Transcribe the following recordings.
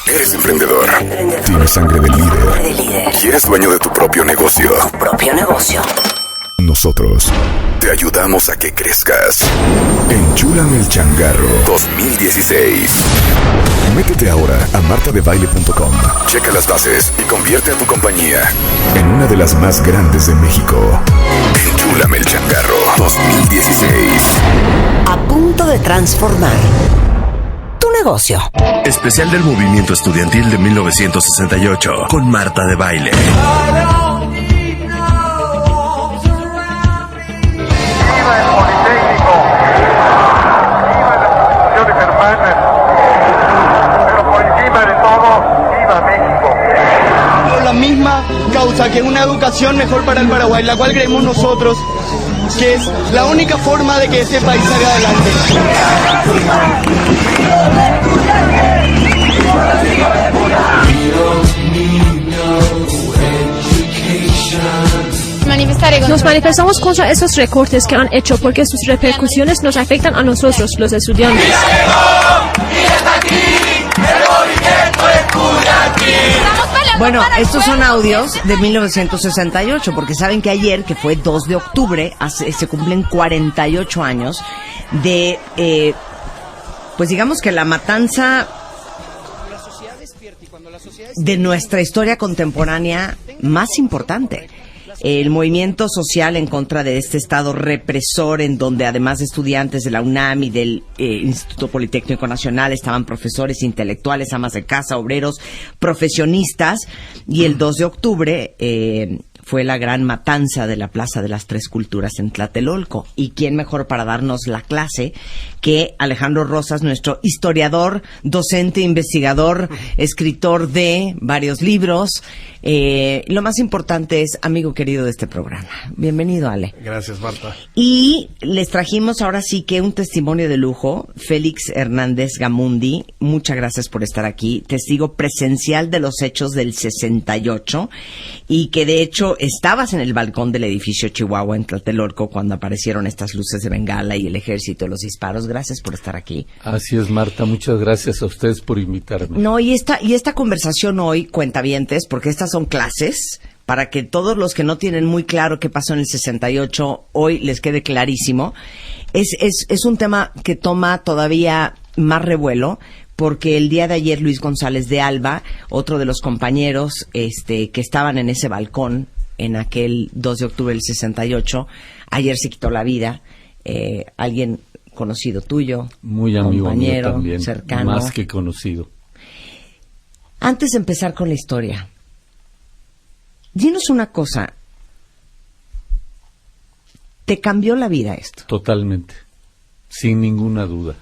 Eres emprendedor. Tienes sangre de líder. Y eres dueño de tu propio negocio. Nosotros te ayudamos a que crezcas. Enchúlame el changarro 2016. Métete ahora a martadebaile.com. Checa las bases y convierte a tu compañía en una de las más grandes de México. Enchúlame el changarro 2016. A punto de transformar tu negocio. Especial del movimiento estudiantil de 1968 con Marta de Baile. Misma causa, que es una educación mejor para el Paraguay, la cual creemos nosotros que es la única forma de que este país salga adelante. Nos manifestamos contra esos recortes que han hecho porque sus repercusiones nos afectan a nosotros, los estudiantes. Bueno, estos son audios de 1968, porque saben que ayer, que fue 2 de octubre, se cumplen 48 años de, pues digamos que la matanza de nuestra historia contemporánea más importante. El movimiento social en contra de este estado represor, en donde además de estudiantes de la UNAM y del Instituto Politécnico Nacional estaban profesores, intelectuales, amas de casa, obreros, profesionistas, y el 2 de octubre fue la gran matanza de la Plaza de las Tres Culturas en Tlatelolco. ¿Y quién mejor para darnos la clase que Alejandro Rosas, nuestro historiador, docente, investigador, escritor de varios libros? Lo más importante es amigo querido de este programa. Bienvenido, Ale. Gracias, Marta. Y les trajimos ahora sí que un testimonio de lujo, Félix Hernández Gamundi. Muchas gracias por estar aquí. Testigo presencial de los hechos del 68, y que de hecho estabas en el balcón del edificio Chihuahua en Tlatelolco cuando aparecieron estas luces de bengala y el ejército, los disparos. Gracias por estar aquí. Así es, Marta. Muchas gracias a ustedes por invitarme. No, y esta conversación hoy, cuentavientes, porque estas son clases, para que todos los que no tienen muy claro qué pasó en el 68, hoy les quede clarísimo. Es un tema que toma todavía más revuelo, porque el día de ayer Luis González de Alba, otro de los compañeros que estaban en ese balcón en aquel 2 de octubre del 68, ayer se quitó la vida. Alguien conocido tuyo, muy amigo, compañero, mío también, cercano. Más que conocido. Antes de empezar con la historia, dinos una cosa. ¿Te cambió la vida esto? Totalmente, sin ninguna duda.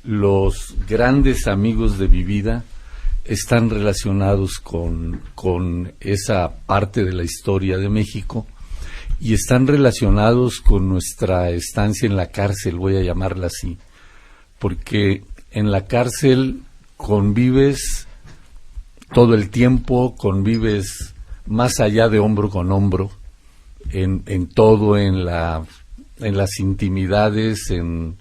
Los grandes amigos de mi vida están relacionados con esa parte de la historia de México, y están relacionados con nuestra estancia en la cárcel, voy a llamarla así, porque en la cárcel convives todo el tiempo, convives más allá de hombro con hombro, en todo, en las intimidades, en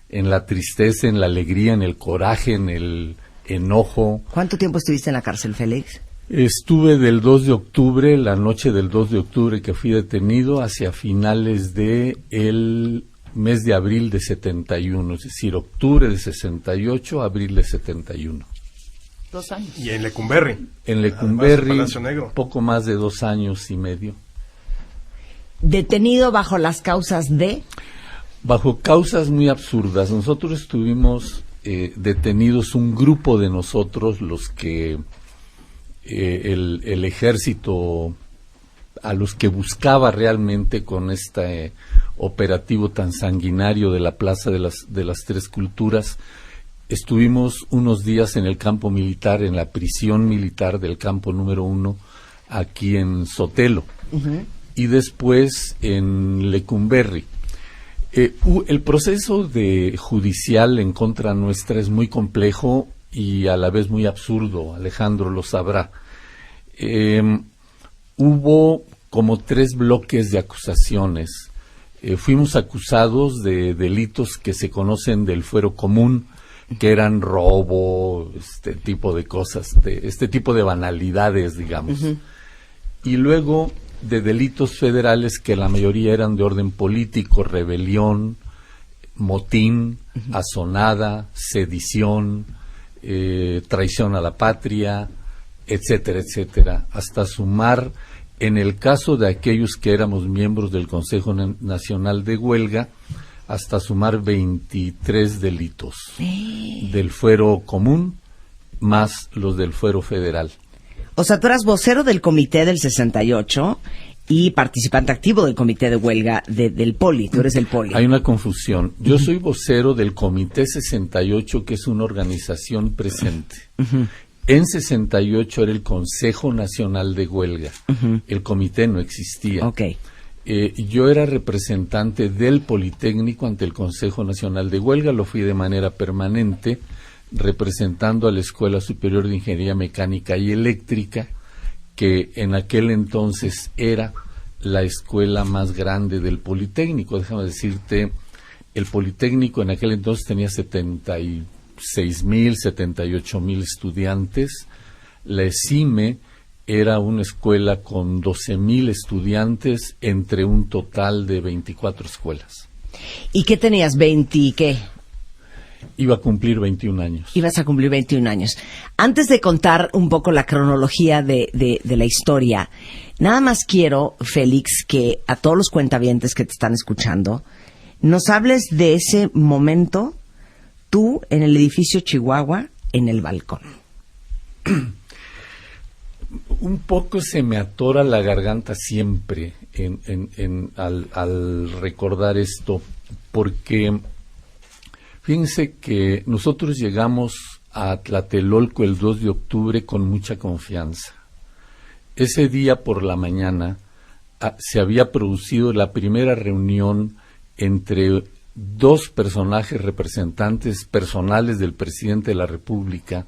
la tristeza, en la alegría, en el coraje, en el enojo. ¿Cuánto tiempo estuviste en la cárcel, Félix? Estuve del 2 de octubre, la noche del 2 de octubre que fui detenido, hacia finales de el mes de abril de 71, es decir, octubre de 68, abril de 71. 2 años. ¿Y en Lecumberri? En Lecumberri, poco más de 2 años y medio. ¿Detenido bajo las causas de? Bajo causas muy absurdas. Nosotros estuvimos detenidos, un grupo de nosotros, los que el ejército, a los que buscaba realmente con este operativo tan sanguinario de la Plaza de las Tres Culturas. Estuvimos unos días en el campo militar, en la prisión militar del campo número 1, aquí en Sotelo, y después en Lecumberri. El proceso judicial en contra nuestra es muy complejo y a la vez muy absurdo, Alejandro lo sabrá. Hubo como 3 bloques de acusaciones. Fuimos acusados de delitos que se conocen del fuero común, que eran robo, este tipo de cosas, este tipo de banalidades, digamos. Y luego de delitos federales que la mayoría eran de orden político, rebelión, motín, asonada, sedición, traición a la patria, etcétera, etcétera, hasta sumar, en el caso de aquellos que éramos miembros del Consejo Nacional de Huelga, hasta sumar 23 delitos del fuero común más los del fuero federal. O sea, tú eras vocero del comité del 68 y participante activo del comité de huelga del Poli. Tú eres el Poli. Hay una confusión. Yo soy vocero del comité 68, que es una organización presente. En 68 era el Consejo Nacional de Huelga. El comité no existía. Okay. Yo era representante del Politécnico ante el Consejo Nacional de Huelga. Lo fui de manera permanente, representando a la Escuela Superior de Ingeniería Mecánica y Eléctrica, que en aquel entonces era la escuela más grande del Politécnico. Déjame decirte, el Politécnico en aquel entonces tenía 76,000, 78,000 estudiantes. La ESIME era una escuela con 12,000 estudiantes entre un total de 24 escuelas. ¿Y qué tenías? ¿20 qué? Iba a cumplir 21 años. Ibas a cumplir 21 años. Antes de contar un poco la cronología de la historia, nada más quiero, Félix, que a todos los cuentavientes que te están escuchando, nos hables de ese momento, tú en el edificio Chihuahua, en el balcón. Un poco se me atora la garganta siempre al recordar esto, porque fíjense que nosotros llegamos a Tlatelolco el 2 de octubre con mucha confianza. Ese día por la mañana se había producido la primera reunión entre dos personajes representantes personales del presidente de la República,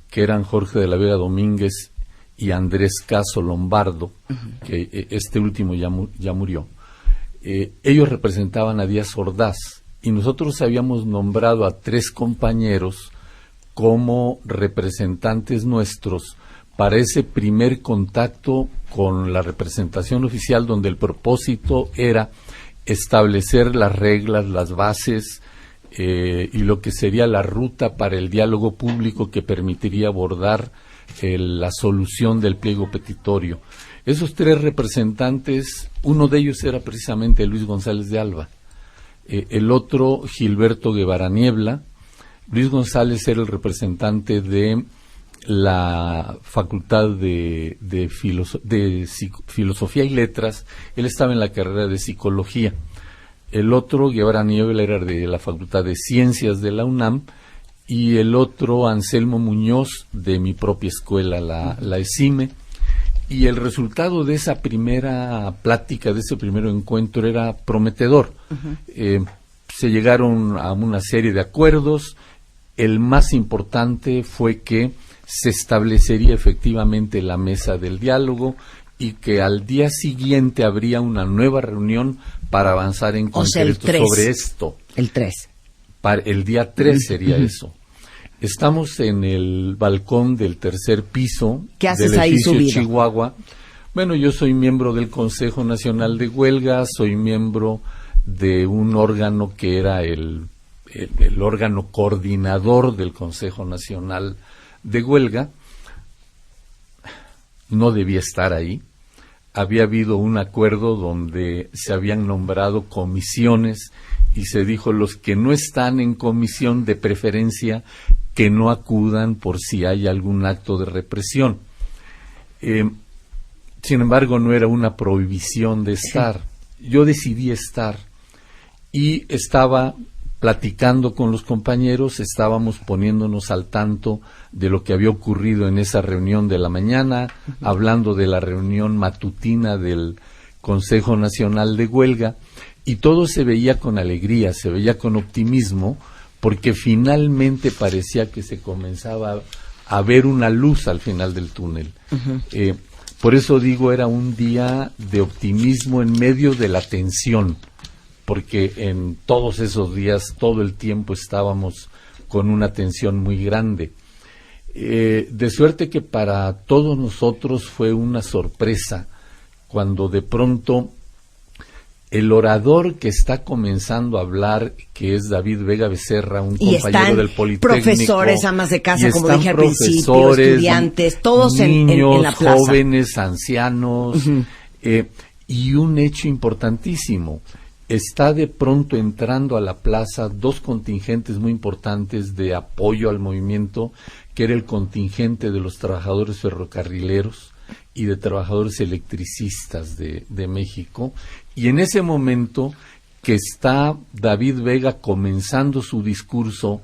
que eran Jorge de la Vega Domínguez y Andrés Caso Lombardo, que este último ya murió. Ellos representaban a Díaz Ordaz, y nosotros habíamos nombrado a 3 compañeros como representantes nuestros para ese primer contacto con la representación oficial, donde el propósito era establecer las reglas, las bases y lo que sería la ruta para el diálogo público que permitiría abordar la solución del pliego petitorio. Esos 3 representantes, uno de ellos era precisamente Luis González de Alba, el otro Gilberto Guevara Niebla. Luis González era el representante de la Facultad de Filosofía y Letras. Él estaba en la carrera de Psicología. El otro, Guevara Niebla, era de la Facultad de Ciencias de la UNAM, y el otro, Anselmo Muñoz, de mi propia escuela, la ESIME. Y el resultado de esa primera plática, de ese primer encuentro, era prometedor. Se llegaron a una serie de acuerdos. El más importante fue que se establecería efectivamente la mesa del diálogo y que al día siguiente habría una nueva reunión para avanzar en concreto sobre esto. El 3. El día 3 sería eso. Estamos en el balcón del 3er piso del edificio Chihuahua. Bueno, yo soy miembro del Consejo Nacional de Huelga, soy miembro de un órgano que era el órgano coordinador del Consejo Nacional de Huelga. No debía estar ahí. Había habido un acuerdo donde se habían nombrado comisiones y se dijo: los que no están en comisión, de preferencia que no acudan por si hay algún acto de represión. Sin embargo, no era una prohibición de estar. Yo decidí estar y estaba platicando con los compañeros, estábamos poniéndonos al tanto de lo que había ocurrido en esa reunión de la mañana, hablando de la reunión matutina del Consejo Nacional de Huelga, y todo se veía con alegría, se veía con optimismo, porque finalmente parecía que se comenzaba a ver una luz al final del túnel. Por eso digo, era un día de optimismo en medio de la tensión, porque en todos esos días, todo el tiempo estábamos con una tensión muy grande. De suerte que para todos nosotros fue una sorpresa cuando de pronto el orador que está comenzando a hablar, que es David Vega Becerra, un compañero del Politécnico, profesores, amas de casa, como dije al principio, estudiantes, todos niños, en la plaza, jóvenes, ancianos, y un hecho importantísimo, está de pronto entrando a la plaza dos contingentes muy importantes de apoyo al movimiento, que era el contingente de los trabajadores ferrocarrileros y de trabajadores electricistas de México, y en ese momento que está David Vega comenzando su discurso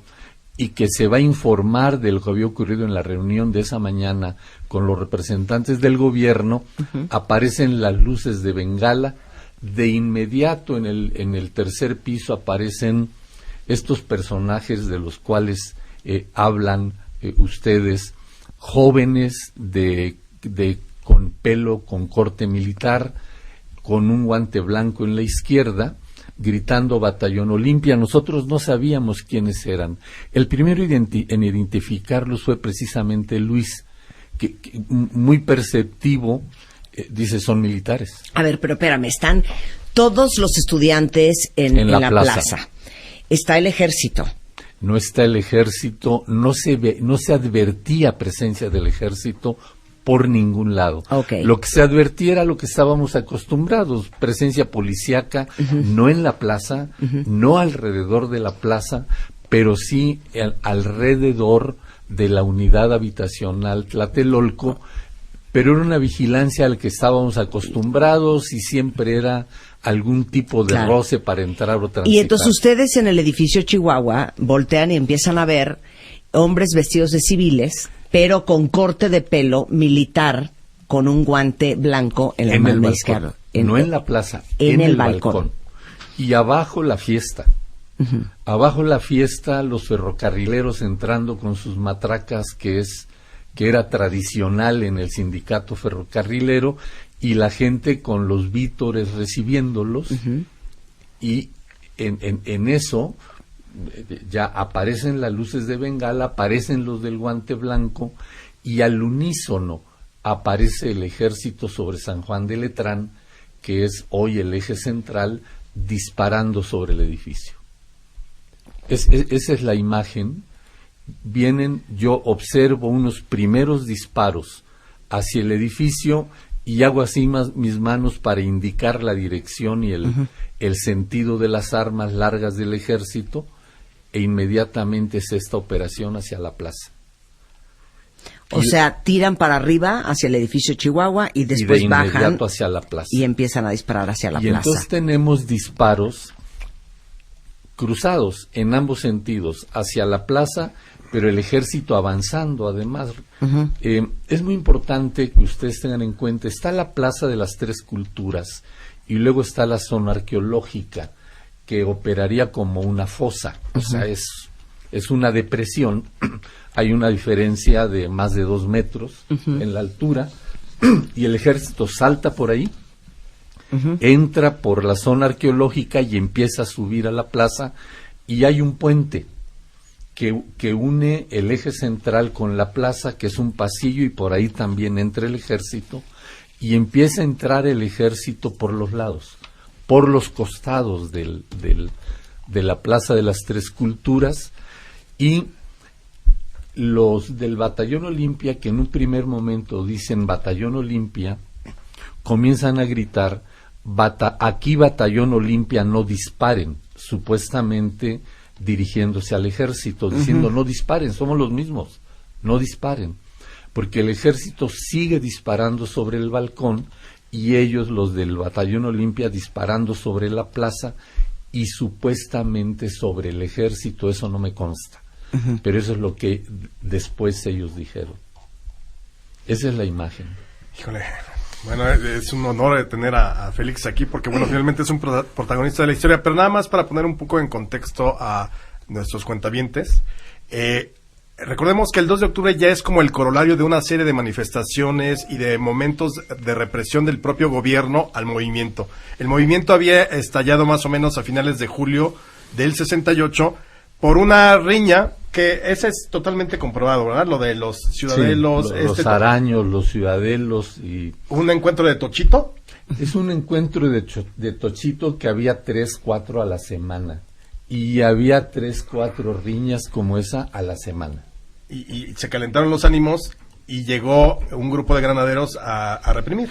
y que se va a informar de lo que había ocurrido en la reunión de esa mañana con los representantes del gobierno, aparecen las luces de bengala. De inmediato en el tercer piso aparecen estos personajes de los cuales hablan ustedes, jóvenes con pelo, con corte militar, con un guante blanco en la izquierda, gritando Batallón Olimpia. Nosotros no sabíamos quiénes eran. El primero en identificarlos fue precisamente Luis, que muy perceptivo, dice, son militares. A ver, pero espérame, están todos los estudiantes en la plaza. Está el ejército. No está el ejército, no se advertía presencia del ejército por ningún lado. Okay. Lo que se advertía era lo que estábamos acostumbrados, presencia policíaca, no en la plaza, no alrededor de la plaza, pero sí alrededor de la unidad habitacional Tlatelolco, pero era una vigilancia a la que estábamos acostumbrados y siempre era algún tipo de roce para entrar o transitar. Y entonces ustedes en el edificio Chihuahua voltean y empiezan a ver hombres vestidos de civiles, pero con corte de pelo militar, con un guante blanco en la mano izquierda. No en la plaza, en el balcón. Y abajo la fiesta. Abajo la fiesta, los ferrocarrileros entrando con sus matracas, que era tradicional en el sindicato ferrocarrilero, y la gente con los vítores recibiéndolos, y en eso ya aparecen las luces de bengala, aparecen los del guante blanco, y al unísono aparece el ejército sobre San Juan de Letrán, que es hoy el eje central, disparando sobre el edificio. Esa es la imagen. Yo observo unos primeros disparos hacia el edificio y hago así mis manos para indicar la dirección y el sentido de las armas largas del ejército, e inmediatamente es esta operación hacia la plaza. O sea, tiran para arriba hacia el edificio Chihuahua y después bajan hacia la plaza y empiezan a disparar hacia la plaza. Y entonces tenemos disparos cruzados en ambos sentidos, hacia la plaza, pero el ejército avanzando además. Es muy importante que ustedes tengan en cuenta, está la Plaza de las Tres Culturas y luego está la zona arqueológica, que operaría como una fosa, o sea, es una depresión, hay una diferencia de más de 2 metros en la altura, y el ejército salta por ahí, entra por la zona arqueológica y empieza a subir a la plaza, y hay un puente que une el eje central con la plaza, que es un pasillo, y por ahí también entra el ejército, y empieza a entrar el ejército por los lados, por los costados de la Plaza de las Tres Culturas, y los del Batallón Olimpia, que en un primer momento dicen Batallón Olimpia, comienzan a gritar, aquí Batallón Olimpia, no disparen, supuestamente dirigiéndose al ejército, diciendo no disparen, somos los mismos, no disparen, porque el ejército sigue disparando sobre el balcón y ellos, los del Batallón Olimpia, disparando sobre la plaza y supuestamente sobre el ejército. Eso no me consta, pero eso es lo que después ellos dijeron. Esa es la imagen. Híjole, bueno, es un honor tener a Félix aquí, porque bueno, finalmente es un protagonista de la historia, pero nada más para poner un poco en contexto a nuestros cuentavientes. Recordemos que el 2 de octubre ya es como el corolario de una serie de manifestaciones y de momentos de represión del propio gobierno al movimiento. El movimiento había estallado más o menos a finales de julio del 68 por una riña Que ese es totalmente comprobado, ¿verdad? Lo de los ciudadelos. Sí, los araños, los ciudadelos y... ¿Un encuentro de tochito? Es un encuentro de tochito que había 3, 4 a la semana. Y había 3, 4 riñas como esa a la semana. Y se calentaron los ánimos y llegó un grupo de granaderos a reprimir.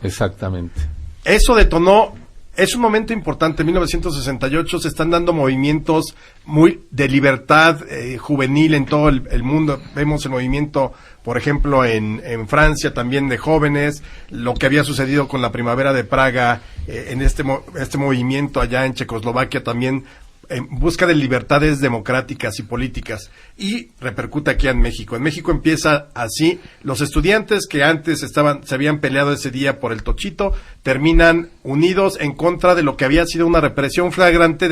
Exactamente. Eso detonó... Es un momento importante, en 1968 se están dando movimientos muy de libertad juvenil en todo el mundo. Vemos el movimiento, por ejemplo, en Francia también de jóvenes, lo que había sucedido con la Primavera de Praga, en este movimiento allá en Checoslovaquia también, en busca de libertades democráticas y políticas, y repercute aquí en México. En México empieza así: los estudiantes que antes se habían peleado ese día por el tochito, terminan unidos en contra de lo que había sido una represión flagrante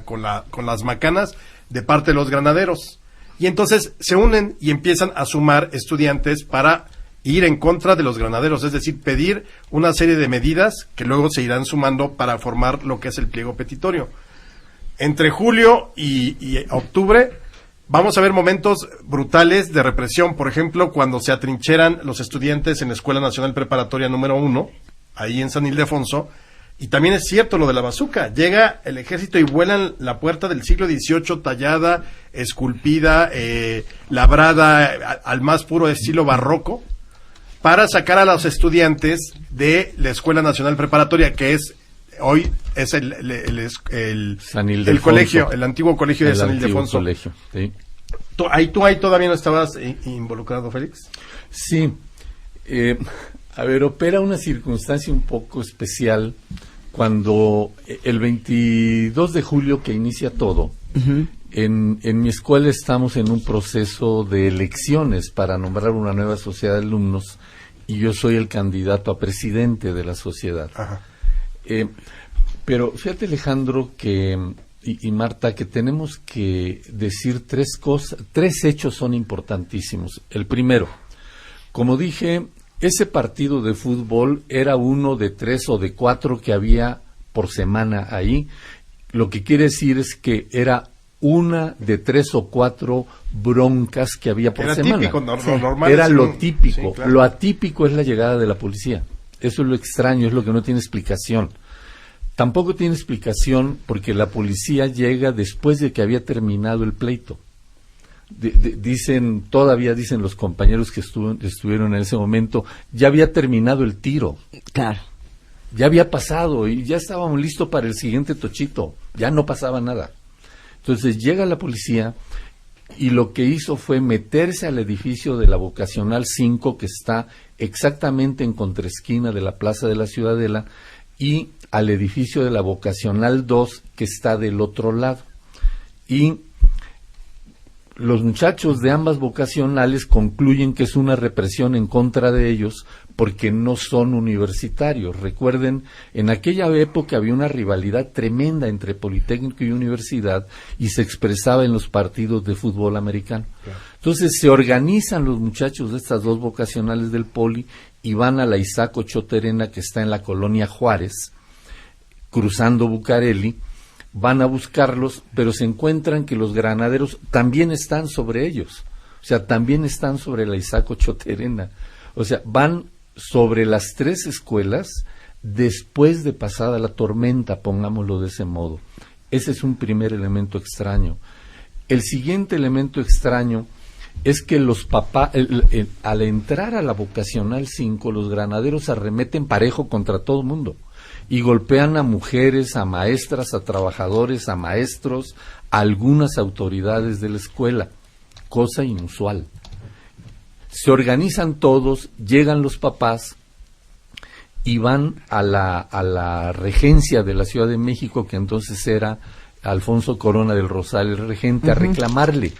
con las macanas de parte de los granaderos. Y entonces se unen y empiezan a sumar estudiantes para ir en contra de los granaderos, es decir, pedir una serie de medidas que luego se irán sumando para formar lo que es el pliego petitorio. Entre julio y octubre vamos a ver momentos brutales de represión. Por ejemplo, cuando se atrincheran los estudiantes en la Escuela Nacional Preparatoria número 1, ahí en San Ildefonso. Y también es cierto lo de la bazuca. Llega el ejército y vuelan la puerta del siglo XVIII, tallada, esculpida, labrada al más puro estilo barroco, para sacar a los estudiantes de la Escuela Nacional Preparatoria, que es... Hoy es el colegio, el antiguo colegio de San Ildefonso. Colegio, sí. ¿Tú ahí todavía no estabas involucrado, Félix? Sí. Opera una circunstancia un poco especial cuando el 22 de julio que inicia todo, en mi escuela estamos en un proceso de elecciones para nombrar una nueva sociedad de alumnos y yo soy el candidato a presidente de la sociedad. Ajá. Pero fíjate, Alejandro, y Marta, que tenemos que decir 3 cosas. 3 hechos son importantísimos. El primero, como dije, ese partido de fútbol era uno de 3 o de 4 que había por semana ahí. Lo que quiere decir es que era una de 3 o 4 broncas que había por semana. Típico, normal, era lo típico. Sí, claro. Lo atípico es la llegada de la policía. Eso es lo extraño, es lo que no tiene explicación. Tampoco tiene explicación porque la policía llega después de que había terminado el pleito. Todavía dicen los compañeros que estuvieron en ese momento, ya había terminado el tiro. Claro. Ya había pasado y ya estábamos listos para el siguiente tochito. Ya no pasaba nada. Entonces llega la policía y lo que hizo fue meterse al edificio de la Vocacional 5, que está exactamente en contraesquina de la Plaza de la Ciudadela, y al edificio de la Vocacional 2, que está del otro lado. Y los muchachos de ambas vocacionales concluyen que es una represión en contra de ellos porque no son universitarios. Recuerden, en aquella época había una rivalidad tremenda entre Politécnico y universidad y se expresaba en los partidos de fútbol americano. Claro. Entonces se organizan los muchachos de estas 2 vocacionales del Poli y van a la Isaac Ochoa Terena, que está en la colonia Juárez, cruzando Bucareli. Van a buscarlos, pero se encuentran que los granaderos también están sobre ellos. O sea, también están sobre la Isaac Ochoa Terena. O sea, van sobre las 3 escuelas después de pasada la tormenta, pongámoslo de ese modo. Ese es un primer elemento extraño. El siguiente elemento extraño es que los papás, al entrar a la Vocacional 5, los granaderos arremeten parejo contra todo el mundo y golpean a mujeres, a maestras, a trabajadores, a maestros, a algunas autoridades de la escuela, cosa inusual. Se organizan todos, llegan los papás y van a la regencia de la Ciudad de México, que entonces era Alfonso Corona del Rosal, el regente, a reclamarle.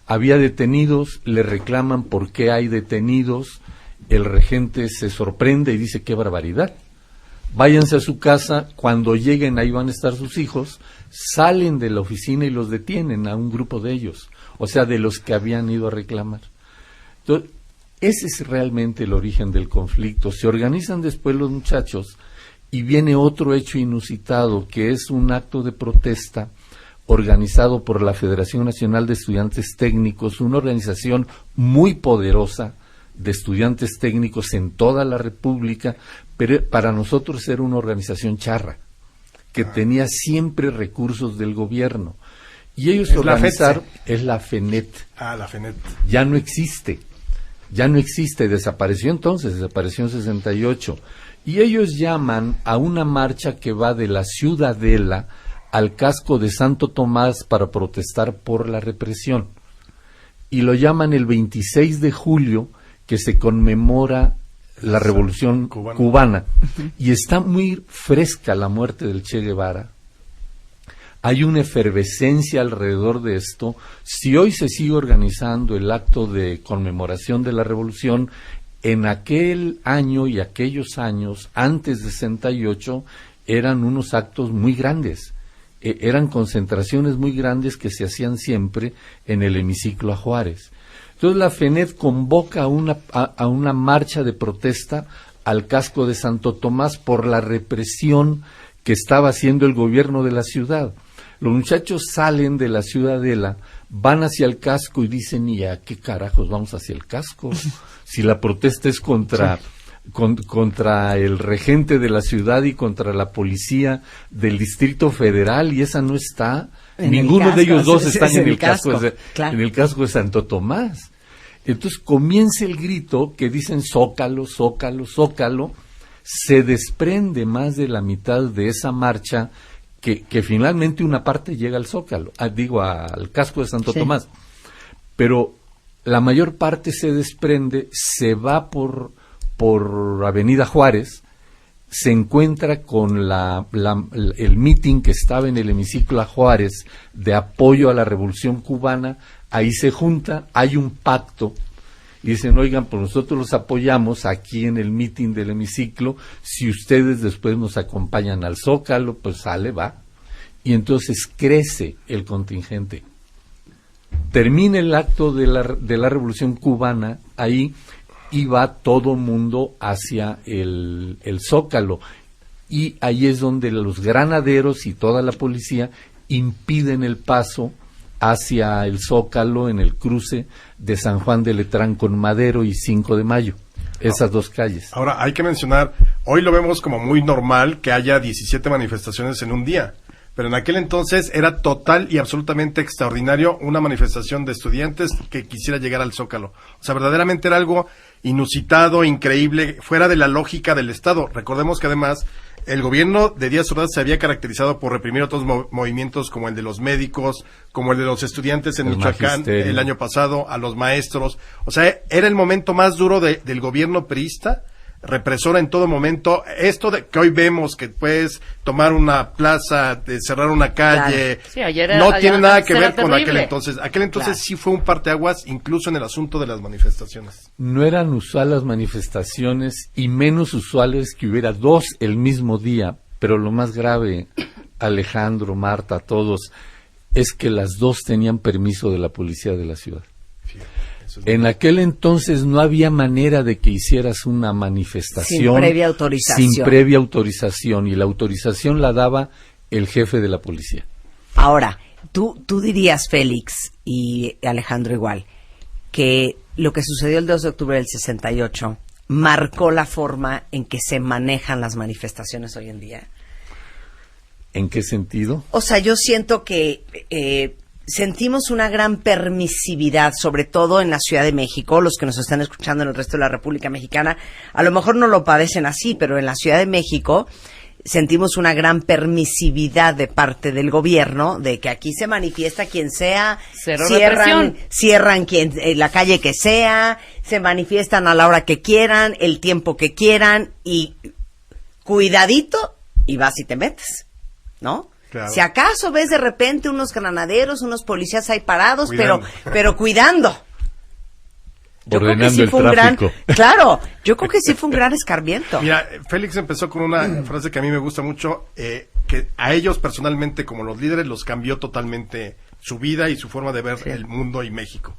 Había detenidos, le reclaman por qué hay detenidos, el regente se sorprende y dice: ¡qué barbaridad! Váyanse a su casa, cuando lleguen ahí van a estar sus hijos. Salen de la oficina y los detienen a un grupo de ellos, o sea, de los que habían ido a reclamar. Entonces, ese es realmente el origen del conflicto. Se organizan después los muchachos y viene otro hecho inusitado, que es un acto de protesta organizado por la Federación Nacional de Estudiantes Técnicos, una organización muy poderosa de estudiantes técnicos en toda la República, pero para nosotros era una organización charra, que tenía siempre recursos del gobierno. Y ellos organizaron, es la FENET. Ah, la FENET. Ya no existe, desapareció entonces, desapareció en 68. Y ellos llaman a una marcha que va de la Ciudadela al casco de Santo Tomás para protestar por la represión. Y lo llaman el 26 de julio, que se conmemora la Revolución Cubana. Y está muy fresca la muerte del Che Guevara. Hay una efervescencia alrededor de esto. Si hoy se sigue organizando el acto de conmemoración de la Revolución, en aquel año y aquellos años, antes de 68, eran unos actos muy grandes. Eran concentraciones muy grandes que se hacían siempre en el hemiciclo a Juárez. Entonces la FENET convoca a una marcha de protesta al casco de Santo Tomás por la represión que estaba haciendo el gobierno de la ciudad. Los muchachos salen de la Ciudadela, van hacia el casco y dicen, ¿y a qué carajos vamos hacia el casco? Si la protesta es contra el regente de la ciudad y contra la policía del Distrito Federal, y esa no está. Ninguno de ellos dos están en el casco, en el casco de Santo Tomás. Entonces comienza el grito que dicen Zócalo, Zócalo, Zócalo. Se desprende más de la mitad de esa marcha que finalmente una parte llega al Zócalo, al casco de Santo Tomás. Pero la mayor parte se desprende, se va por Avenida Juárez, se encuentra con el mitin que estaba en el hemiciclo a Juárez de apoyo a la Revolución Cubana. Ahí se junta, hay un pacto, y dicen, oigan, pues nosotros los apoyamos aquí en el mitin del hemiciclo, si ustedes después nos acompañan al Zócalo, pues sale, va. Y entonces crece el contingente. Termina el acto de la Revolución Cubana ahí, y va todo mundo hacia el Zócalo. Y ahí es donde los granaderos y toda la policía impiden el paso hacia el Zócalo en el cruce de San Juan de Letrán con Madero y 5 de Mayo. Esas dos calles. Ahora, hay que mencionar, hoy lo vemos como muy normal que haya 17 manifestaciones en un día. Pero en aquel entonces era total y absolutamente extraordinario una manifestación de estudiantes que quisiera llegar al Zócalo. O sea, verdaderamente era algo inusitado, increíble, fuera de la lógica del Estado. Recordemos que además el gobierno de Díaz Ordaz se había caracterizado por reprimir otros movimientos como el de los médicos, como el de los estudiantes en Michoacán el año pasado, a los maestros. O sea, era el momento más duro del gobierno priista, represora en todo momento. Esto de que hoy vemos que puedes tomar una plaza, cerrar una calle, claro. Sí, no tiene nada que ver con aquel entonces. Aquel entonces sí fue un parteaguas, incluso en el asunto de las manifestaciones. No eran usuales las manifestaciones, y menos usuales que hubiera dos el mismo día, pero lo más grave, Alejandro, Marta, todos, es que las dos tenían permiso de la policía de la ciudad. En aquel entonces no había manera de que hicieras una manifestación sin previa autorización, y la autorización la daba el jefe de la policía. Ahora, tú dirías, Félix y Alejandro igual, que lo que sucedió el 2 de octubre del 68 marcó la forma en que se manejan las manifestaciones hoy en día. ¿En qué sentido? O sea, yo siento que sentimos una gran permisividad, sobre todo en la Ciudad de México. Los que nos están escuchando en el resto de la República Mexicana a lo mejor no lo padecen así, pero en la Ciudad de México sentimos una gran permisividad de parte del gobierno, de que aquí se manifiesta quien sea, cierran la calle que sea, se manifiestan a la hora que quieran, el tiempo que quieran, y cuidadito y vas y te metes, ¿no? Claro. Si acaso ves de repente unos granaderos, unos policías ahí parados, pero cuidando. Yo ordenando creo que sí el tráfico. Claro, yo creo que sí fue un gran escarmiento. Mira, Félix empezó con una frase que a mí me gusta mucho, que a ellos personalmente, como los líderes, los cambió totalmente su vida y su forma de ver el mundo y México.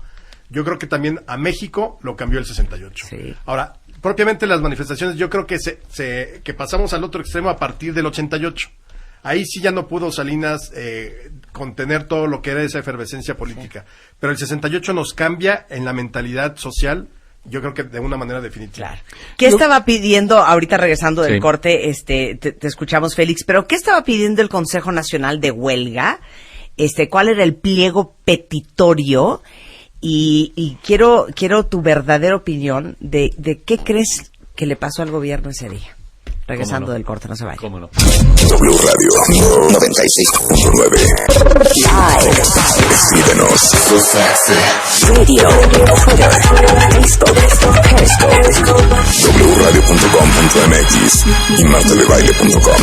Yo creo que también a México lo cambió el 68. Sí. Ahora, propiamente las manifestaciones, yo creo que que pasamos al otro extremo a partir del 88. Ahí sí ya no pudo Salinas contener todo lo que era esa efervescencia política. Pero el 68 nos cambia en la mentalidad social, yo creo que de una manera definitiva. Claro. ¿Qué estaba pidiendo, ahorita regresando del corte, te escuchamos, Félix, pero qué estaba pidiendo el Consejo Nacional de Huelga? ¿Cuál era el pliego petitorio? Y quiero tu verdadera opinión de qué crees que le pasó al gobierno ese día. Regresando del corte, no se vaya. ¿Cómo no? W Radio 96.9. Escríbenos. Radio, Twitter, Facebook, Periscope, wradio.com.mx y martadebaile.com.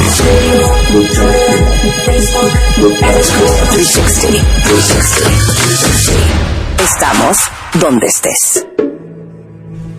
360. Estamos donde estés.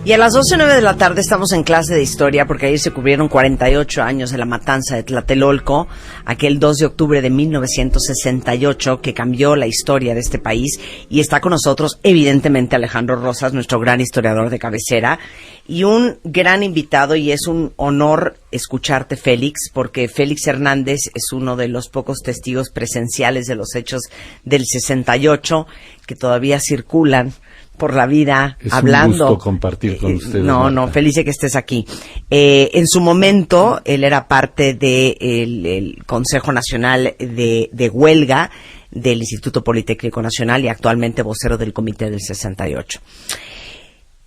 Y a las 12:09 de la tarde estamos en clase de historia porque ayer se cubrieron 48 años de la matanza de Tlatelolco, aquel 2 de octubre de 1968 que cambió la historia de este país, y está con nosotros evidentemente Alejandro Rosas, nuestro gran historiador de cabecera, y un gran invitado, y es un honor escucharte, Félix, porque Félix Hernández es uno de los pocos testigos presenciales de los hechos del 68 que todavía circulan por la vida, es hablando. Es un gusto compartir con ustedes. No, feliz de que estés aquí. En su momento, él era parte del Consejo Nacional de Huelga del Instituto Politécnico Nacional y actualmente vocero del Comité del 68.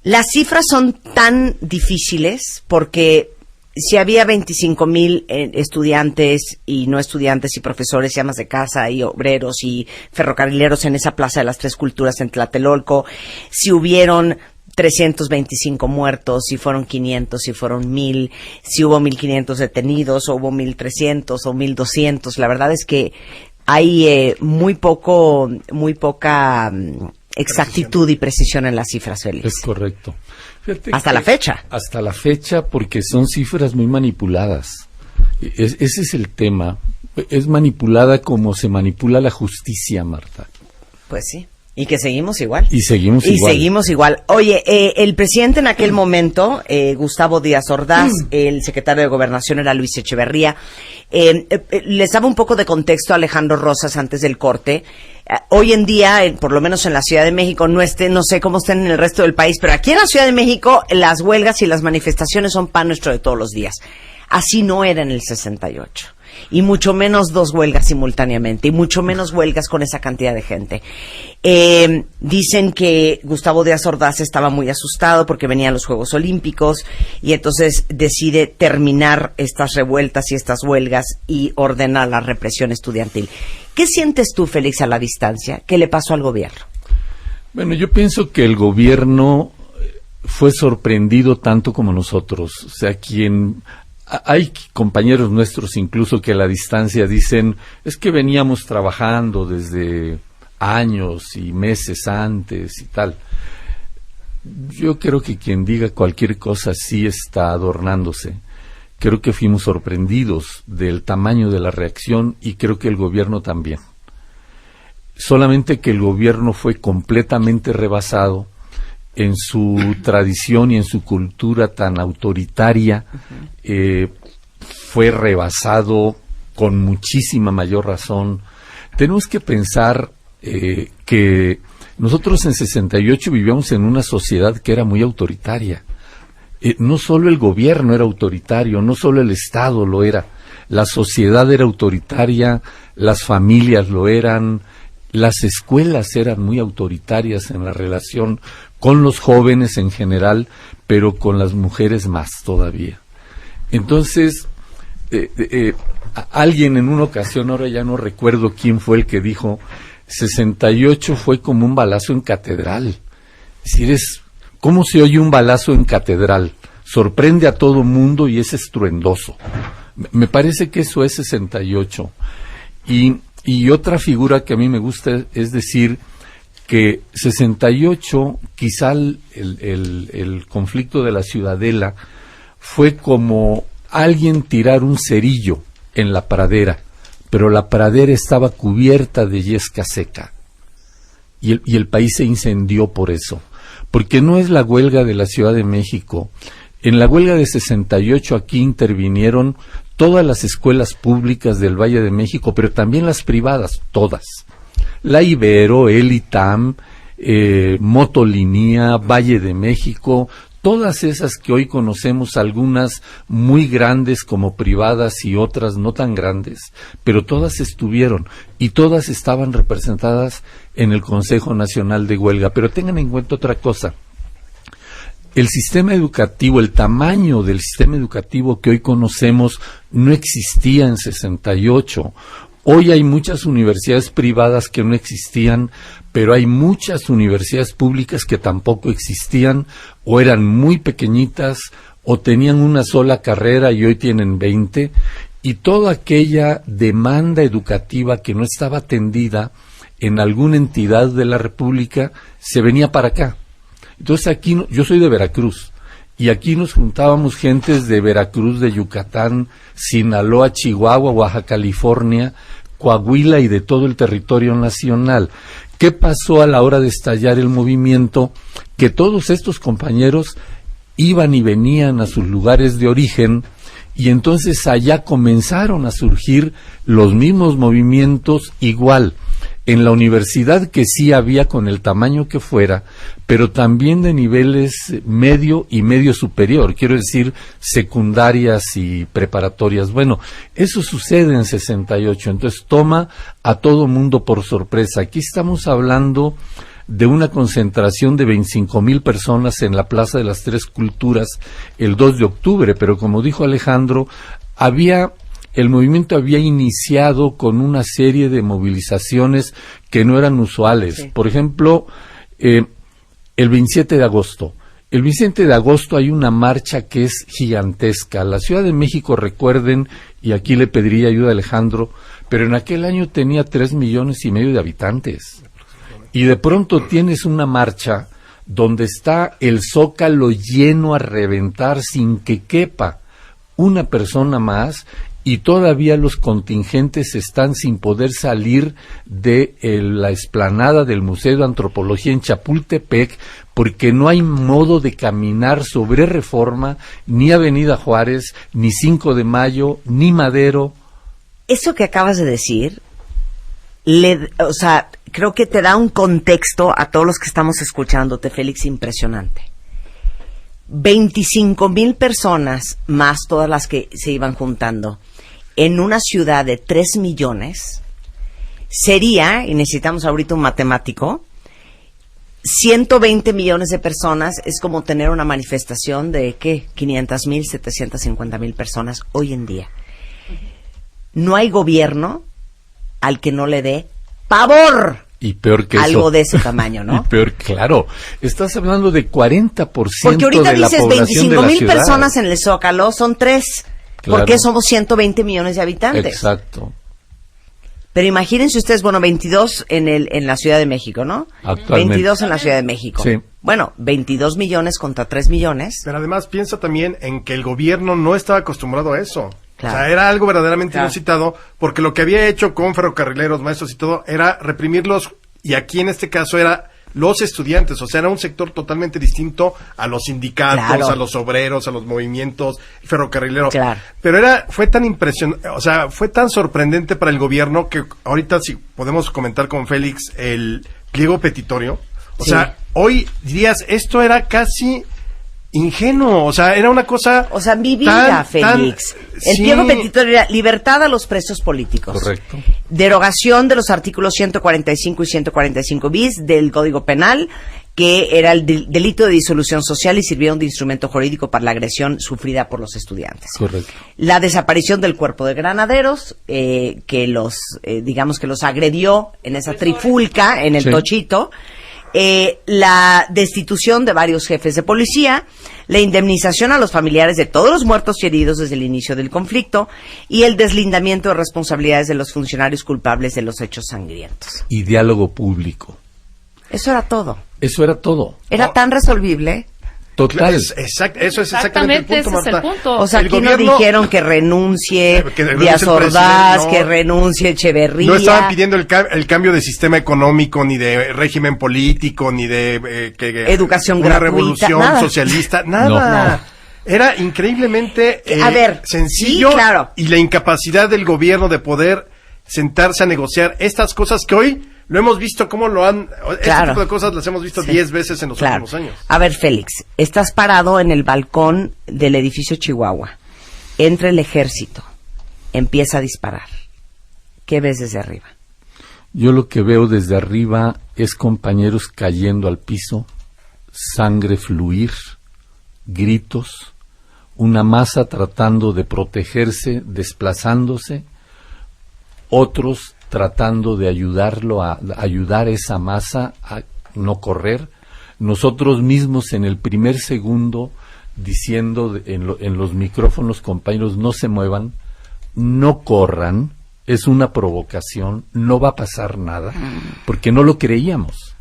Las cifras son tan difíciles porque si había 25,000 estudiantes y no estudiantes y profesores y amas de casa y obreros y ferrocarrileros en esa Plaza de las Tres Culturas en Tlatelolco, si hubieron 325 muertos, si fueron 500, si fueron 1,000, si hubo 1,500 detenidos o hubo 1,300 o 1,200, la verdad es que hay muy poca exactitud y precisión en las cifras, Félix. Es correcto. Fíjate hasta la fecha. Hasta la fecha, porque son cifras muy manipuladas. Ese es el tema. Es manipulada como se manipula la justicia, Marta. Pues sí. Y que seguimos igual. Y seguimos igual. Oye, el presidente en aquel momento, Gustavo Díaz Ordaz, el secretario de Gobernación era Luis Echeverría. Les daba un poco de contexto a Alejandro Rosas antes del corte. Hoy en día, por lo menos en la Ciudad de México, no sé cómo estén en el resto del país, pero aquí en la Ciudad de México las huelgas y las manifestaciones son pan nuestro de todos los días. Así no era en el 68. Y mucho menos 2 huelgas simultáneamente, y mucho menos huelgas con esa cantidad de gente. Dicen que Gustavo Díaz Ordaz estaba muy asustado porque venían los Juegos Olímpicos y entonces decide terminar estas revueltas y estas huelgas y ordena la represión estudiantil. ¿Qué sientes tú, Félix, a la distancia? ¿Qué le pasó al gobierno? Bueno, yo pienso que el gobierno fue sorprendido tanto como nosotros. O sea, hay compañeros nuestros incluso que a la distancia dicen, es que veníamos trabajando desde años y meses antes y tal. Yo creo que quien diga cualquier cosa sí está adornándose. Creo que fuimos sorprendidos del tamaño de la reacción y creo que el gobierno también. Solamente que el gobierno fue completamente rebasado en su tradición y en su cultura tan autoritaria, fue rebasado con muchísima mayor razón. Tenemos que pensar que nosotros en 68 vivíamos en una sociedad que era muy autoritaria. No solo el gobierno era autoritario, no solo el Estado lo era, la sociedad era autoritaria, las familias lo eran, las escuelas eran muy autoritarias en la relación con los jóvenes en general, pero con las mujeres más todavía. Entonces, alguien en una ocasión, ahora ya no recuerdo quién fue el que dijo, 68 fue como un balazo en catedral. Es decir, ¿cómo se oye un balazo en catedral? Sorprende a todo mundo y es estruendoso. Me parece que eso es 68. Y otra figura que a mí me gusta es decir que 68, quizá el conflicto de la Ciudadela fue como alguien tirar un cerillo en la pradera, pero la pradera estaba cubierta de yesca seca y el país se incendió por eso, porque no es la huelga de la Ciudad de México. En la huelga de 68 aquí intervinieron todas las escuelas públicas del Valle de México, pero también las privadas, todas. La Ibero, el ITAM, Motolinía, Valle de México, todas esas que hoy conocemos, algunas muy grandes como privadas y otras no tan grandes, pero todas estuvieron y todas estaban representadas en el Consejo Nacional de Huelga. Pero tengan en cuenta otra cosa. El sistema educativo, el tamaño del sistema educativo que hoy conocemos no existía en 68. Hoy hay muchas universidades privadas que no existían, pero hay muchas universidades públicas que tampoco existían, o eran muy pequeñitas, o tenían una sola carrera y hoy tienen 20, y toda aquella demanda educativa que no estaba atendida en alguna entidad de la República se venía para acá. Entonces aquí, yo soy de Veracruz, y aquí nos juntábamos gentes de Veracruz, de Yucatán, Sinaloa, Chihuahua, Baja California, Coahuila y de todo el territorio nacional. ¿Qué pasó a la hora de estallar el movimiento? Que todos estos compañeros iban y venían a sus lugares de origen, y entonces allá comenzaron a surgir los mismos movimientos igual. En la universidad, que sí había con el tamaño que fuera, pero también de niveles medio y medio superior, quiero decir secundarias y preparatorias. Bueno, eso sucede en 68, entonces toma a todo mundo por sorpresa. Aquí estamos hablando de una concentración de 25,000 personas en la Plaza de las Tres Culturas el 2 de octubre, pero como dijo Alejandro, el movimiento había iniciado con una serie de movilizaciones que no eran usuales. Sí. Por ejemplo, el 27 de agosto. El 27 de agosto hay una marcha que es gigantesca. La Ciudad de México, recuerden, y aquí le pediría ayuda a Alejandro, pero en aquel año tenía 3,5 millones de habitantes. Y de pronto tienes una marcha donde está el Zócalo lleno a reventar sin que quepa una persona más, y todavía los contingentes están sin poder salir de la explanada del Museo de Antropología en Chapultepec, porque no hay modo de caminar sobre Reforma, ni Avenida Juárez, ni 5 de Mayo, ni Madero. Eso que acabas de decir, creo que te da un contexto a todos los que estamos escuchándote, Félix, impresionante. 25,000 personas más todas las que se iban juntando en una ciudad de 3 millones sería, y necesitamos ahorita un matemático, 120 millones de personas es como tener una manifestación de, ¿qué? 500,000, 750,000 personas hoy en día. No hay gobierno al que no le dé pavor. Y peor que algo eso, de ese tamaño, ¿no? Y peor, claro. Estás hablando de 40% porque ahorita de la dices población 25,000 personas en el Zócalo, son 3. Claro. Porque somos 120 millones de habitantes. Exacto. Pero imagínense ustedes, 22 en la Ciudad de México, ¿no? Actualmente. 22 en la Ciudad de México. Sí. Bueno, 22 millones contra 3 millones. Pero además piensa también en que el gobierno no estaba acostumbrado a eso. Claro. O sea, era algo verdaderamente inusitado, porque lo que había hecho con ferrocarrileros, maestros y todo, era reprimirlos, y aquí en este caso era los estudiantes, o sea, era un sector totalmente distinto a los sindicatos, a los obreros, a los movimientos ferrocarrileros. Claro. Pero fue tan impresionante, o sea, fue tan sorprendente para el gobierno que ahorita si podemos comentar con Félix el pliego petitorio. O sea, hoy dirías, esto era casi ingenuo, o sea, era una cosa... O sea, mi vida, Félix. El pliego petitorio era libertad a los presos políticos. Correcto. Derogación de los artículos 145 y 145 bis del Código Penal, que era el delito de disolución social y sirvieron de instrumento jurídico para la agresión sufrida por los estudiantes. Correcto. La desaparición del cuerpo de granaderos, que los agredió en esa trifulca, en el Tochito. La destitución de varios jefes de policía, la indemnización a los familiares de todos los muertos y heridos desde el inicio del conflicto y el deslindamiento de responsabilidades de los funcionarios culpables de los hechos sangrientos. Y diálogo público. Eso era todo. Eso era todo. Era tan resolvible. Total. Eso es exactamente el punto, Marta. Ese es el punto. O sea, aquí no dijeron que renuncie Díaz Ordaz, que renuncie Echeverría. No estaban pidiendo el cambio de sistema económico, ni de régimen político, ni de educación una gratuita, revolución nada. socialista, nada. Era increíblemente A ver, sencillo, sí, claro. y la incapacidad del gobierno de poder sentarse a negociar estas cosas que hoy lo hemos visto cómo lo han... Este Claro. tipo de cosas las hemos visto Sí. 10 veces en los Claro. últimos años. A ver, Félix, estás parado en el balcón del edificio Chihuahua. Entra el ejército, empieza a disparar. ¿Qué ves desde arriba? Yo lo que veo desde arriba es compañeros cayendo al piso, sangre fluir, gritos, una masa tratando de protegerse, desplazándose, otros tratando de ayudarlo a ayudar a esa masa a no correr, nosotros mismos en el primer segundo diciendo en los micrófonos, compañeros, no se muevan, no corran, es una provocación, no va a pasar nada, porque no lo creíamos.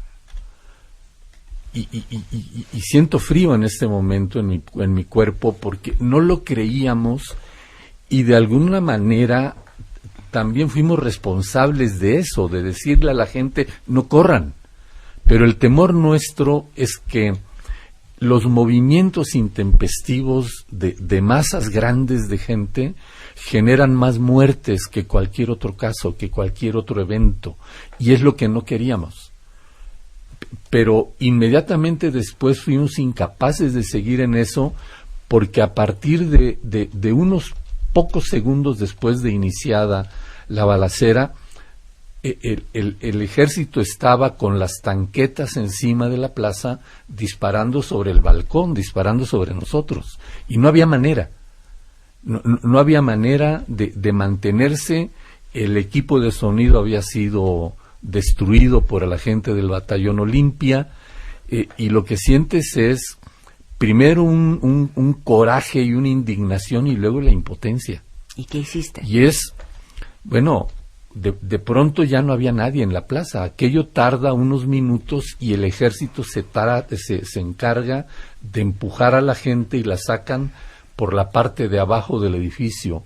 Y siento frío en este momento en mi cuerpo porque no lo creíamos y de alguna manera también fuimos responsables de eso, de decirle a la gente no corran. Pero el temor nuestro es que los movimientos intempestivos de masas grandes de gente generan más muertes que cualquier otro caso, que cualquier otro evento, y es lo que no queríamos. Pero inmediatamente después fuimos incapaces de seguir en eso, porque a partir de unos pocos segundos después de iniciada la balacera, el ejército estaba con las tanquetas encima de la plaza disparando sobre el balcón, disparando sobre nosotros, y no había manera, no había manera de mantenerse. El equipo de sonido había sido destruido por la gente del batallón Olimpia, y lo que sientes es primero un coraje y una indignación y luego la impotencia. ¿Y qué hiciste? Y es, bueno, de pronto ya no había nadie en la plaza. Aquello tarda unos minutos y el ejército se encarga de empujar a la gente y la sacan por la parte de abajo del edificio.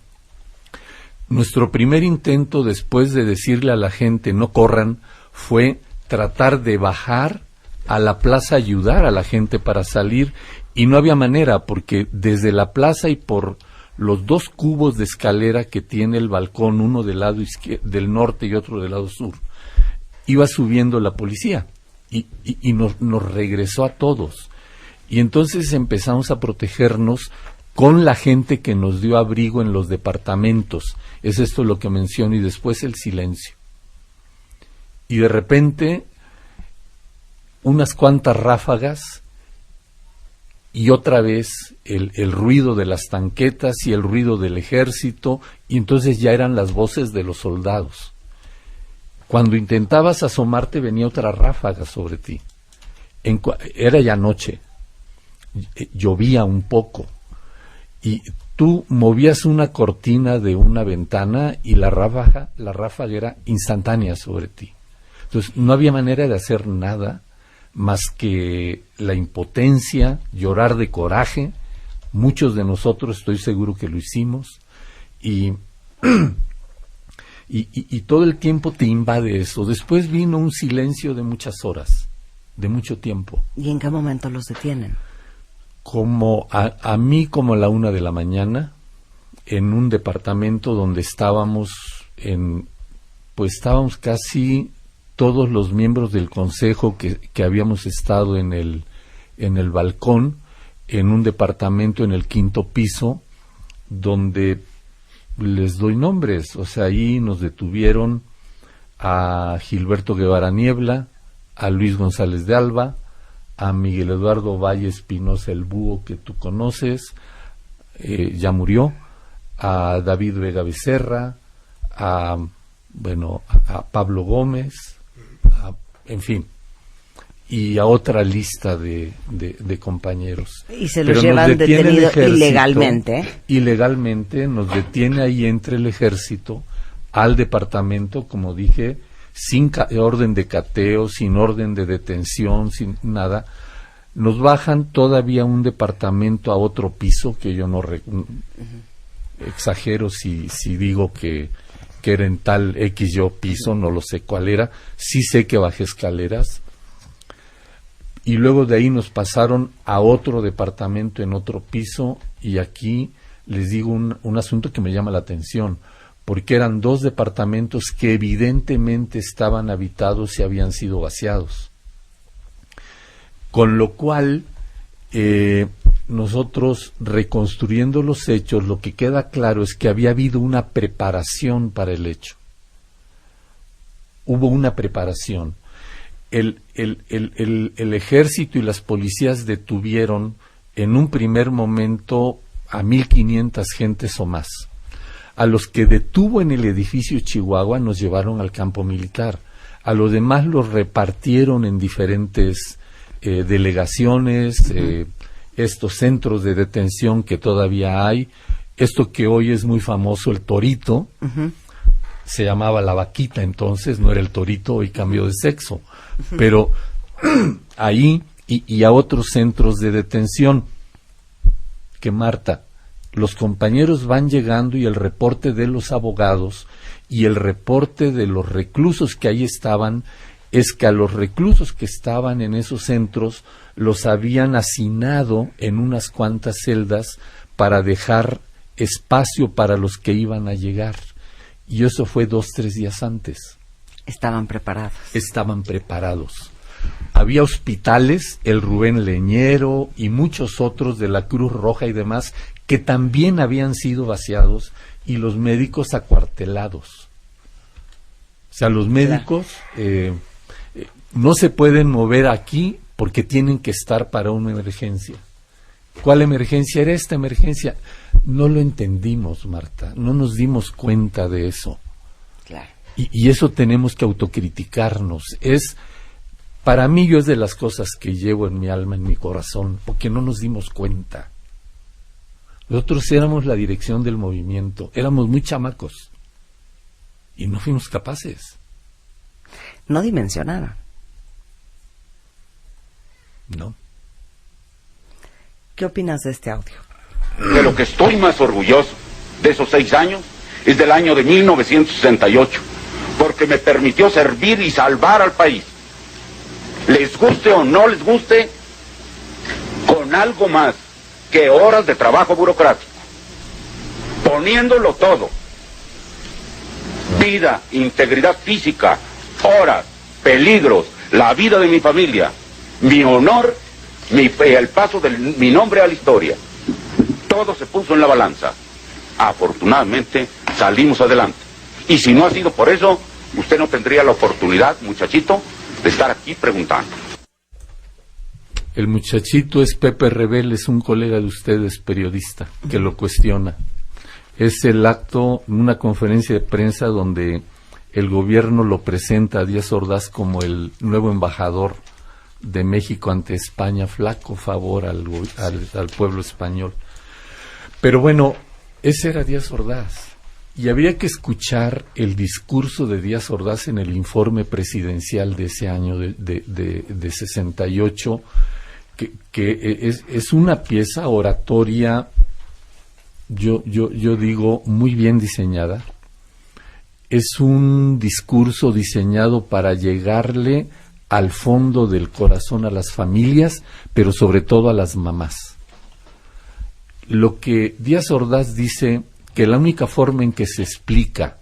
Nuestro primer intento, después de decirle a la gente no corran, fue tratar de bajar a la plaza, ayudar a la gente para salir, y no había manera, porque desde la plaza y por los dos cubos de escalera que tiene el balcón, uno del lado del norte y otro del lado sur, iba subiendo la policía y nos regresó a todos. Y entonces empezamos a protegernos con la gente que nos dio abrigo en los departamentos. Es esto lo que menciono, y después el silencio. Y de repente, unas cuantas ráfagas, y otra vez el ruido de las tanquetas y el ruido del ejército, y entonces ya eran las voces de los soldados. Cuando intentabas asomarte venía otra ráfaga sobre ti. Era ya noche, llovía un poco, y tú movías una cortina de una ventana y la ráfaga era instantánea sobre ti. Entonces no había manera de hacer nada más que la impotencia, llorar de coraje. Muchos de nosotros estoy seguro que lo hicimos, y todo el tiempo te invade eso. Después vino un silencio de muchas horas, de mucho tiempo. ¿Y en qué momento los detienen? Como a mí como a la 1 de la mañana, en un departamento donde estábamos casi todos los miembros del consejo que habíamos estado en el balcón, en un departamento en el 5º piso, donde les doy nombres. O sea, ahí nos detuvieron a Gilberto Guevara Niebla, a Luis González de Alba, a Miguel Eduardo Valle Espinosa, el búho que tú conoces, ya murió, a David Vega Becerra, a Pablo Gómez, en fin, y a otra lista de compañeros. Y se los llevan detenidos ilegalmente. Ilegalmente nos detiene ahí entre el ejército al departamento, como dije, sin orden de cateo, sin orden de detención, sin nada. Nos bajan todavía un departamento a otro piso, que yo no exagero si digo que era en tal XY piso, no lo sé cuál era, sí sé que bajé escaleras, y luego de ahí nos pasaron a otro departamento en otro piso, y aquí les digo un asunto que me llama la atención, porque eran 2 departamentos que evidentemente estaban habitados y habían sido vaciados. Con lo cual, nosotros, reconstruyendo los hechos, lo que queda claro es que había habido una preparación para el hecho. Hubo una preparación. El ejército y las policías detuvieron en un primer momento a 1,500 gentes o más. A los que detuvo en el edificio Chihuahua nos llevaron al campo militar. A los demás los repartieron en diferentes delegaciones, estos centros de detención que todavía hay. Esto que hoy es muy famoso, el Torito, se llamaba La Vaquita entonces, no era el Torito, hoy cambió de sexo. Pero ahí y a otros centros de detención, que Marta, los compañeros van llegando y el reporte de los abogados y el reporte de los reclusos que ahí estaban es que a los reclusos que estaban en esos centros los habían hacinado en unas cuantas celdas para dejar espacio para los que iban a llegar. Y eso fue 2-3 días antes. Estaban preparados. Estaban preparados. Había hospitales, el Rubén Leñero y muchos otros de la Cruz Roja y demás, que también habían sido vaciados y los médicos acuartelados. O sea, los médicos no se pueden mover aquí porque tienen que estar para una emergencia. ¿Cuál emergencia era esta emergencia? No lo entendimos, Marta, no nos dimos cuenta de eso. Claro. Y eso tenemos que autocriticarnos. Para mí, es de las cosas que llevo en mi alma, en mi corazón, porque no nos dimos cuenta. Nosotros éramos la dirección del movimiento, éramos muy chamacos y no fuimos capaces. No dimensionaba. No. ¿Qué opinas de este audio? De lo que estoy más orgulloso de esos 6 años es del año de 1968, porque me permitió servir y salvar al país. Les guste o no les guste, con algo más que horas de trabajo burocrático, poniéndolo todo: vida, integridad física, horas, peligros, la vida de mi familia, mi honor, el paso de mi nombre a la historia. Todo se puso en la balanza. Afortunadamente salimos adelante. Y si no ha sido por eso, usted no tendría la oportunidad, muchachito, de estar aquí preguntando. El muchachito es Pepe Rebel, es un colega de ustedes, periodista, que lo cuestiona. Es el acto, una conferencia de prensa donde el gobierno lo presenta a Díaz Ordaz como el nuevo embajador de México ante España. Flaco favor al pueblo español. Pero bueno, ese era Díaz Ordaz. Y habría que escuchar el discurso de Díaz Ordaz en el informe presidencial de ese año de 68, que es una pieza oratoria, yo digo, muy bien diseñada. Es un discurso diseñado para llegarle al fondo del corazón a las familias, pero sobre todo a las mamás. Lo que Díaz Ordaz dice, que la única forma en que se explica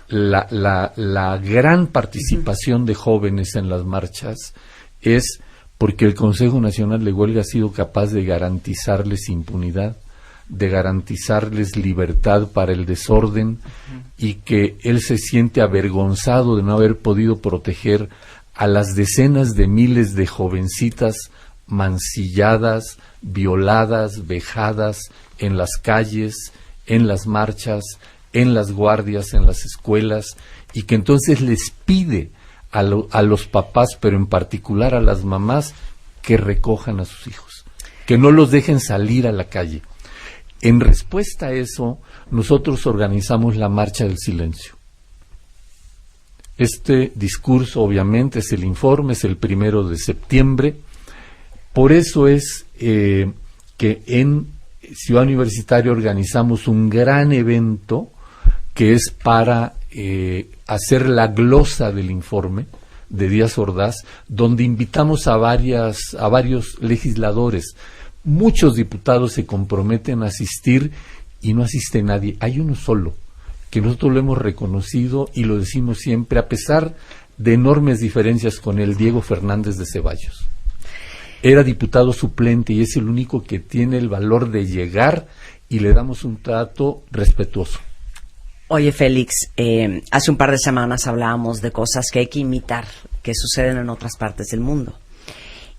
la gran participación de jóvenes en las marchas es porque el Consejo Nacional de Huelga ha sido capaz de garantizarles impunidad, de garantizarles libertad para el desorden, y que él se siente avergonzado de no haber podido proteger a las decenas de miles de jovencitas mancilladas, violadas, vejadas en las calles, en las marchas, en las guardias, en las escuelas, y que entonces les pide a los papás, pero en particular a las mamás, que recojan a sus hijos, que no los dejen salir a la calle. En respuesta a eso, nosotros organizamos la Marcha del Silencio. Este discurso, obviamente, es el informe, es el 1 de septiembre. Por eso es que en Ciudad Universitaria organizamos un gran evento que es para hacer la glosa del informe, de Díaz Ordaz, donde invitamos a varios legisladores. Muchos diputados se comprometen a asistir y no asiste nadie. Hay uno solo, que nosotros lo hemos reconocido y lo decimos siempre, a pesar de enormes diferencias con él, Diego Fernández de Ceballos. Era diputado suplente y es el único que tiene el valor de llegar y le damos un trato respetuoso. Oye, Félix, hace un par de semanas hablábamos de cosas que hay que imitar, que suceden en otras partes del mundo.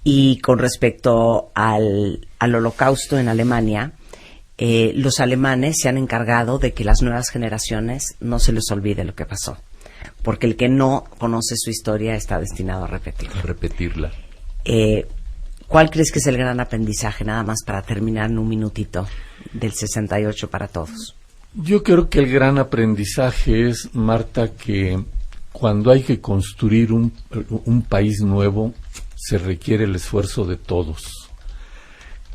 Y con respecto al Holocausto en Alemania, los alemanes se han encargado de que las nuevas generaciones no se les olvide lo que pasó. Porque el que no conoce su historia está destinado a repetirla. ¿Cuál crees que es el gran aprendizaje, nada más para terminar en un minutito, del 68 para todos? Yo creo que el gran aprendizaje es, Marta, que cuando hay que construir un país nuevo, se requiere el esfuerzo de todos.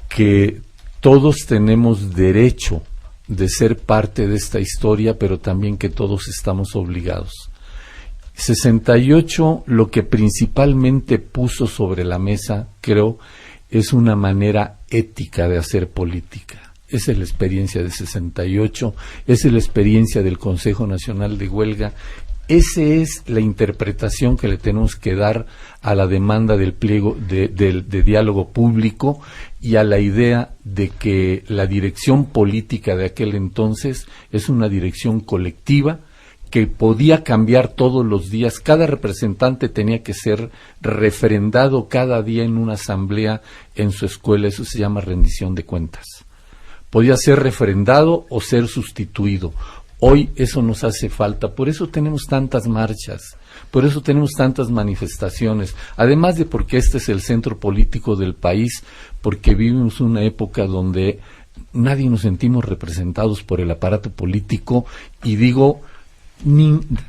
Que todos tenemos derecho de ser parte de esta historia, pero también que todos estamos obligados. 68 lo que principalmente puso sobre la mesa, creo, es una manera ética de hacer política. Esa es la experiencia de 68, esa es la experiencia del Consejo Nacional de Huelga, esa es la interpretación que le tenemos que dar a la demanda del pliego de diálogo público y a la idea de que la dirección política de aquel entonces es una dirección colectiva que podía cambiar todos los días. Cada representante tenía que ser refrendado cada día en una asamblea en su escuela. Eso se llama rendición de cuentas. Podía ser refrendado o ser sustituido. Hoy eso nos hace falta. Por eso tenemos tantas marchas, por eso tenemos tantas manifestaciones. Además de porque este es el centro político del país, porque vivimos una época donde nadie nos sentimos representados por el aparato político, y digo,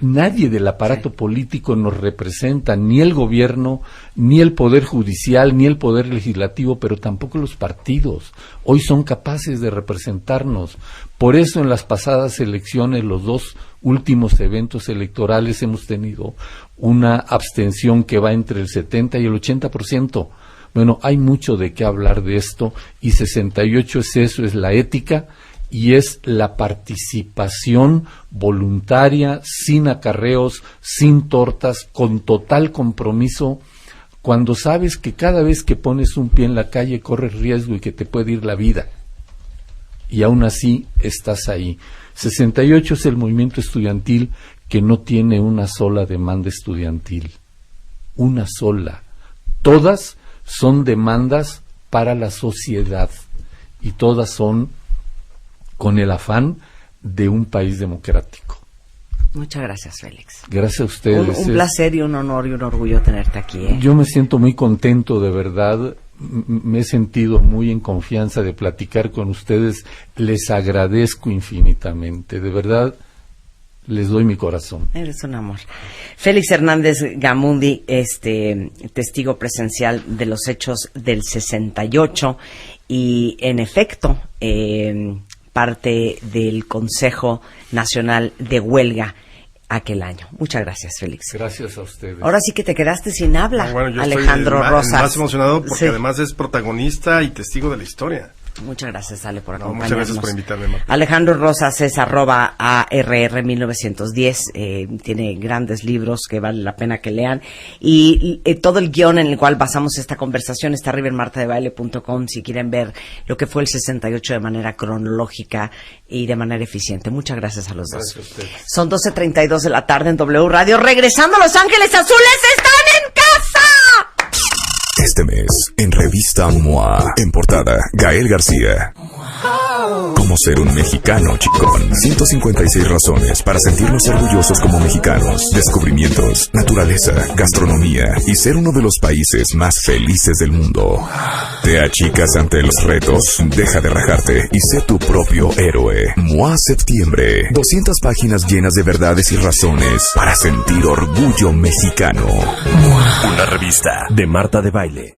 nadie del aparato político nos representa, ni el gobierno, ni el poder judicial, ni el poder legislativo, pero tampoco los partidos. Hoy son capaces de representarnos. Por eso en las pasadas elecciones, los dos últimos eventos electorales, hemos tenido una abstención que va entre el 70 y el 80%. Bueno, hay mucho de qué hablar de esto, y 68 es eso, es la ética, y es la participación voluntaria, sin acarreos, sin tortas, con total compromiso, cuando sabes que cada vez que pones un pie en la calle corres riesgo y que te puede ir la vida, y aún así estás ahí. 68 es el movimiento estudiantil que no tiene una sola demanda estudiantil, una sola. Todas son demandas para la sociedad, y todas son con el afán de un país democrático. Muchas gracias, Félix. Gracias a ustedes. Un placer y un honor y un orgullo tenerte aquí. Yo me siento muy contento, de verdad. Me he sentido muy en confianza de platicar con ustedes. Les agradezco infinitamente. De verdad, les doy mi corazón. Eres un amor. Félix Hernández Gamundi, testigo presencial de los hechos del 68 y, en efecto, parte del Consejo Nacional de Huelga aquel año. Muchas gracias, Félix. Gracias a ustedes. Ahora sí que te quedaste sin habla, Bueno, yo Alejandro estoy Rosas. más emocionado porque sí, además es protagonista y testigo de la historia. Muchas gracias, Ale, por No, acompañarnos. muchas gracias por invitarme, Marta. Alejandro Rosas es @ARR1910. Tiene grandes libros que vale la pena que lean. Y todo el guión en el cual basamos esta conversación está arriba en martadebaile.com si quieren ver lo que fue el 68 de manera cronológica y de manera eficiente. Muchas gracias a los dos. Gracias a ustedes. Son 12:32 de la tarde en W Radio. Regresando a Los Ángeles Azules, están en casa. Este mes, en Revista MOA, en portada, Gael García. Cómo ser un mexicano chicón. 156 razones para sentirnos orgullosos como mexicanos. Descubrimientos, naturaleza, gastronomía y ser uno de los países más felices del mundo. ¿Te achicas ante los retos? Deja de rajarte y sé tu propio héroe. MOA Septiembre. 200 páginas llenas de verdades y razones para sentir orgullo mexicano. Una revista de Marta de Baile.